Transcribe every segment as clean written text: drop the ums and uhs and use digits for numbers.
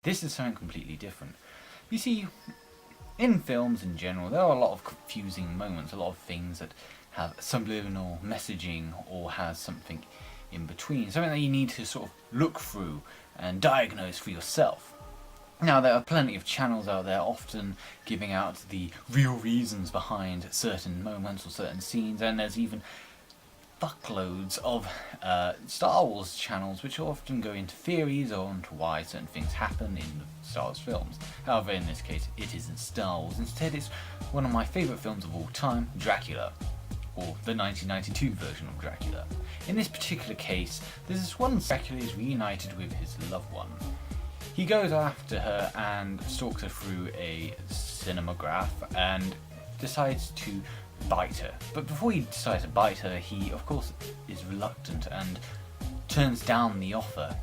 This is something completely different. You see, in films in general, there are a lot of confusing moments, a lot of things that have subliminal messaging or has something in between, something that you need to sort of look through and diagnose for yourself. Now, there are plenty of channels out there often giving out the real reasons behind certain moments or certain scenes, and there's even fuckloads of Star Wars channels which often go into theories on to why certain things happen in the Star Wars films. However, in this case, it isn't Star Wars. Instead, it's one of my favourite films of all time, Dracula, or the 1992 version of Dracula. In this particular case, there's this one Dracula is reunited with his loved one. He goes after her and stalks her through a cinematograph and decides to bite her. But before he decides to bite her, he of course is reluctant and turns down the offer,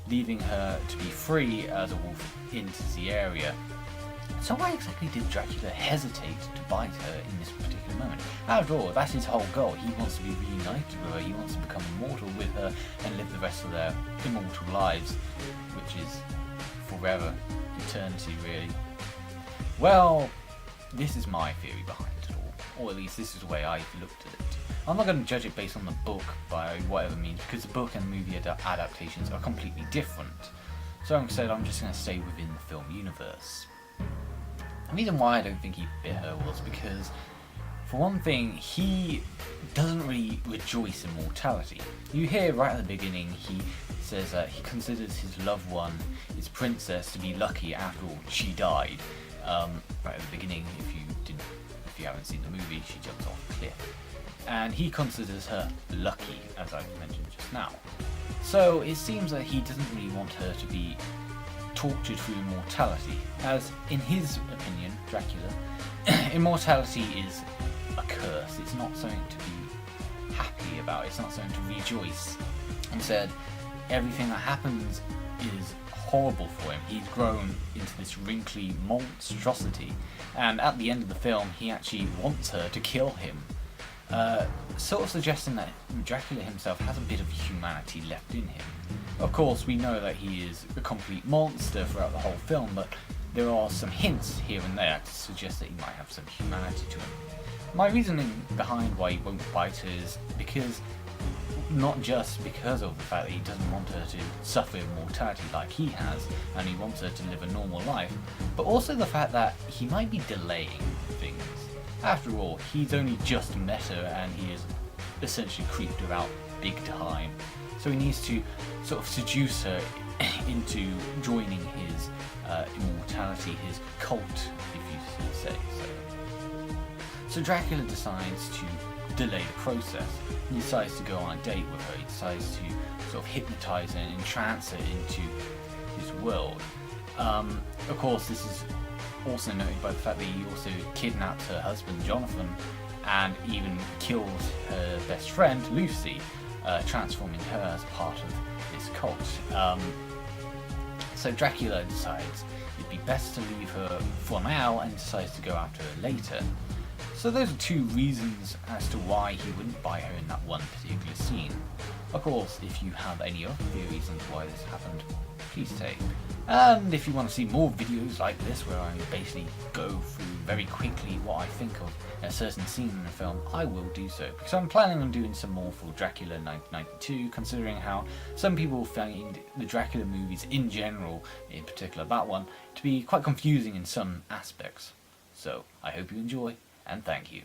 leaving her to be free as a wolf into the area. So why exactly did Dracula hesitate to bite her in this particular moment? After all, that's his whole goal. He wants to be reunited with her, he wants to become immortal with her and live the rest of their immortal lives, which is forever, eternity really. Well, this is my theory behind it all, or at least this is the way I looked at it. I'm not going to judge it based on the book by whatever means, because the book and movie adaptations are completely different. So instead I'm just going to stay within the film universe. The reason why I don't think he bit her was because, for one thing, he doesn't really rejoice in mortality. You hear right at the beginning he says that he considers his loved one, his princess, to be lucky after all she died. Right at the beginning, if you haven't seen the movie, she jumps off a cliff. And he considers her lucky, as I mentioned just now. So it seems that he doesn't really want her to be tortured through immortality, as in his opinion, Dracula, immortality is a curse. It's not something to be happy about, it's not something to rejoice. Instead, everything that happens is horrible for him. He's grown into this wrinkly monstrosity, and at the end of the film he actually wants her to kill him, sort of suggesting that Dracula himself has a bit of humanity left in him. Of course, we know that he is a complete monster throughout the whole film, but there are some hints here and there to suggest that he might have some humanity to him. My reasoning behind why he won't bite her is because, not just because of the fact that he doesn't want her to suffer immortality like he has, and he wants her to live a normal life, but also the fact that he might be delaying things. After all, he's only just met her and he has essentially creeped her out big time. So he needs to sort of seduce her into joining his immortality, his cult, if you say so. So Dracula decides to delay the process. He decides to go on a date with her. He decides to sort of hypnotize her and entrance her into his world. Of course, this is also noted by the fact that he also kidnaps her husband Jonathan and even kills her best friend Lucy, transforming her as part of this cult. So Dracula decides it'd be best to leave her for now and decides to go after her later. So those are two reasons as to why he wouldn't bite her in that one particular scene. Of course, if you have any other theories on why this happened, please say. And if you want to see more videos like this where I basically go through very quickly what I think of a certain scene in the film, I will do so, because I'm planning on doing some more for Dracula 1992, considering how some people find the Dracula movies in general, in particular that one, to be quite confusing in some aspects. So I hope you enjoy, and thank you.